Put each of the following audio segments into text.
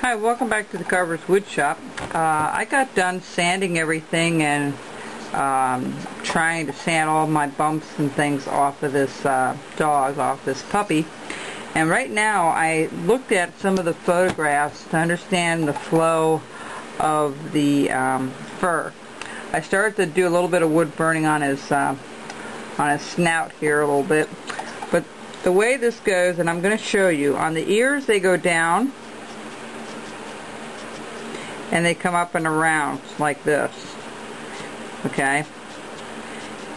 Hi, welcome back to the Carver's Wood Shop. I got done sanding everything and trying to sand all my bumps and things off of this dog, off this puppy. And right now I looked at some of the photographs to understand the flow of the fur. I started to do a little bit of wood burning on his snout here a little bit. But the way this goes, and I'm going to show you, on the ears they go down and they come up and around like this. Okay,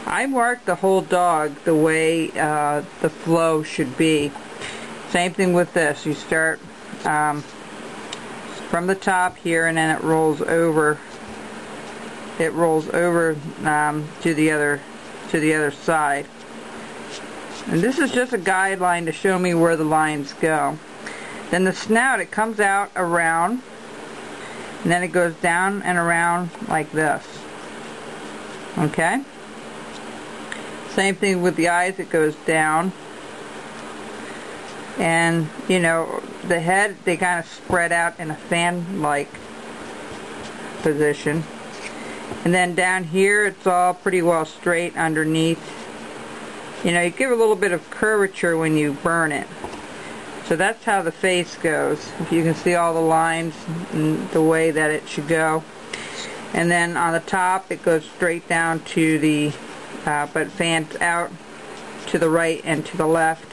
I marked the whole dog the way the flow should be. Same thing with this. You start from the top here, and then it rolls over. It rolls over to the other side. And this is just a guideline to show me where the lines go. Then the snout, it comes out around, and then it goes down and around like this. Okay? Same thing with the eyes, it goes down. And, you know, the head, they kind of spread out in a fan-like position. And then down here, it's all pretty well straight underneath. You know, you give a little bit of curvature when you burn it. So that's how the face goes. If you can see all the lines and the way that it should go. And then on the top it goes straight down to the, but fans out to the right and to the left.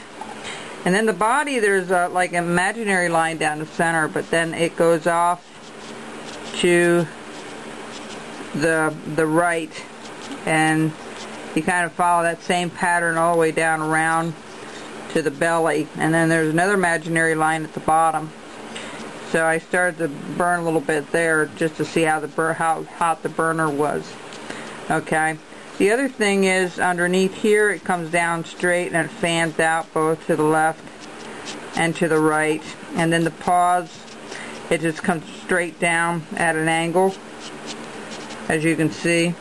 And then the body, there's like an imaginary line down the center, but then it goes off to the right, and you kind of follow that same pattern all the way down around to the belly, and then there's another imaginary line at the bottom. So I started to burn a little bit there just to see how hot the burner was. Okay. The other thing is underneath here it comes down straight and it fans out both to the left and to the right. And then the paws, it just comes straight down at an angle, as you can see,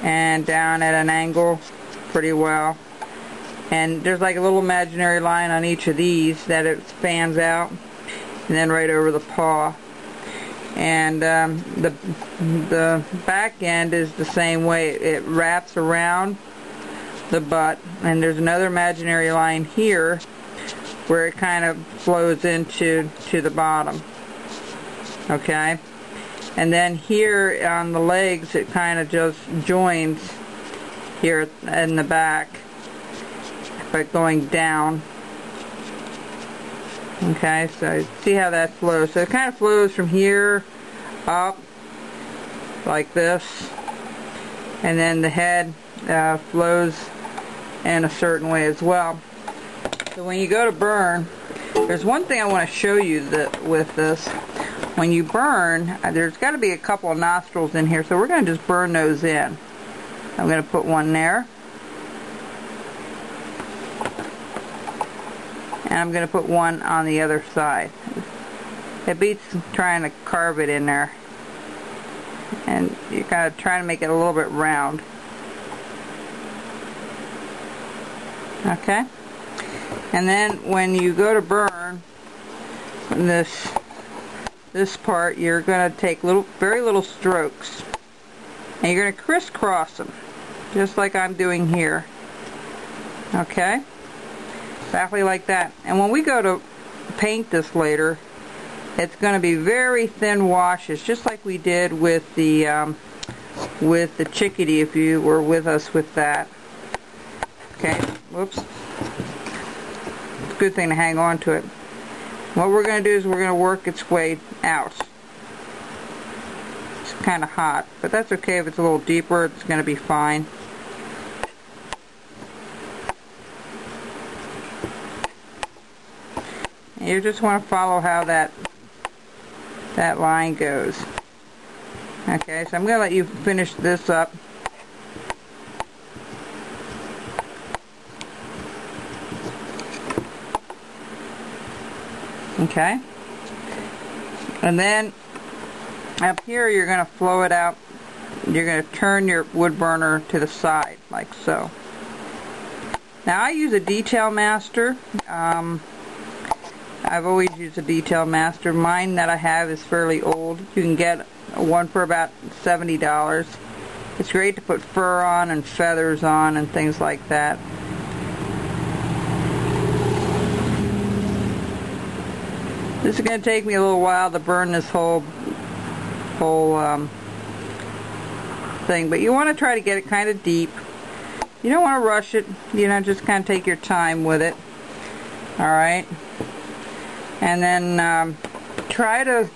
and down at an angle pretty well. And there's like a little imaginary line on each of these that it fans out, and then right over the paw. And the back end is the same way. It wraps around the butt, and there's another imaginary line here where it kind of flows into the bottom. Okay, and then here on the legs it kind of just joins here in the back, but going down. Okay, so see how that flows. So it kind of flows from here up like this, and then the head flows in a certain way as well. So when you go to burn, there's one thing I want to show you with this. When you burn, there's got to be a couple of nostrils in here, so we're going to just burn those in. I'm going to put one there. And I'm going to put one on the other side. It beats trying to carve it in there. And you kind of try to make it a little bit round. Okay? And then when you go to burn this part, you're going to take very little strokes. And you're going to crisscross them, just like I'm doing here. Okay? Exactly like that. And when we go to paint this later, it's going to be very thin washes, just like we did with the chickadee, if you were with us with that. Okay, whoops. It's a good thing to hang on to it. What we're going to do is we're going to work its way out. It's kind of hot, but that's okay. If it's a little deeper, it's going to be fine. You just want to follow how that line goes. Okay, so I'm going to let you finish this up. Okay, and then up here you're going to flow it out. You're going to turn your wood burner to the side like so. Now I use a Detail Master. I've always used a Detail Master. Mine that I have is fairly old. You can get one for about $70. It's great to put fur on and feathers on and things like that. This is going to take me a little while to burn this whole thing, but you want to try to get it kind of deep. You don't want to rush it, you know, just kind of take your time with it. Alright? And then try to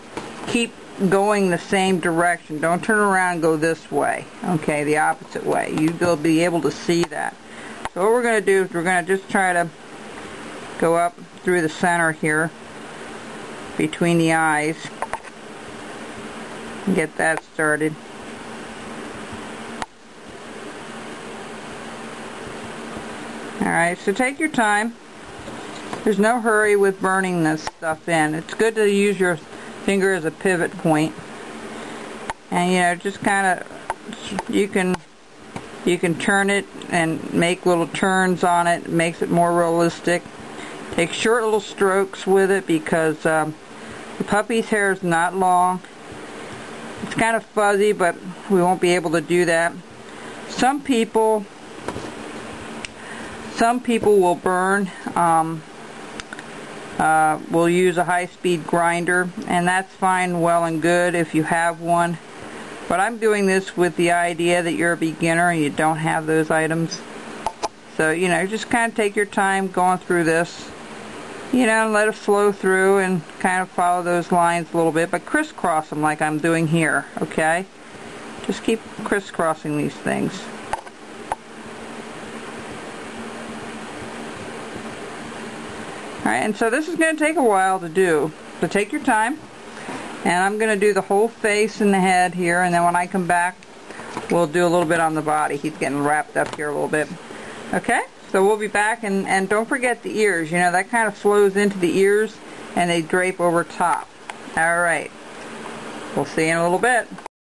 keep going the same direction. Don't turn around and go this way. Okay, the opposite way. You'll be able to see that. So what we're going to do is we're going to just try to go up through the center here, between the eyes, and get that started. Alright, so take your time. There's no hurry with burning this stuff in. It's good to use your finger as a pivot point. And you know, just kind of, you can turn it and make little turns on it. It makes it more realistic. Take short little strokes with it because the puppy's hair is not long. It's kind of fuzzy, but we won't be able to do that. Some people will burn, will use a high-speed grinder, and that's fine, well and good if you have one. But I'm doing this with the idea that you're a beginner and you don't have those items. So, you know, just kind of take your time going through this. You know, and let it flow through and kind of follow those lines a little bit, but crisscross them like I'm doing here, okay? Just keep crisscrossing these things. Alright, and so this is going to take a while to do. So take your time. And I'm going to do the whole face and the head here, and then when I come back, we'll do a little bit on the body. He's getting wrapped up here a little bit. Okay? So we'll be back, and don't forget the ears. You know, that kind of flows into the ears, and they drape over top. Alright. We'll see you in a little bit.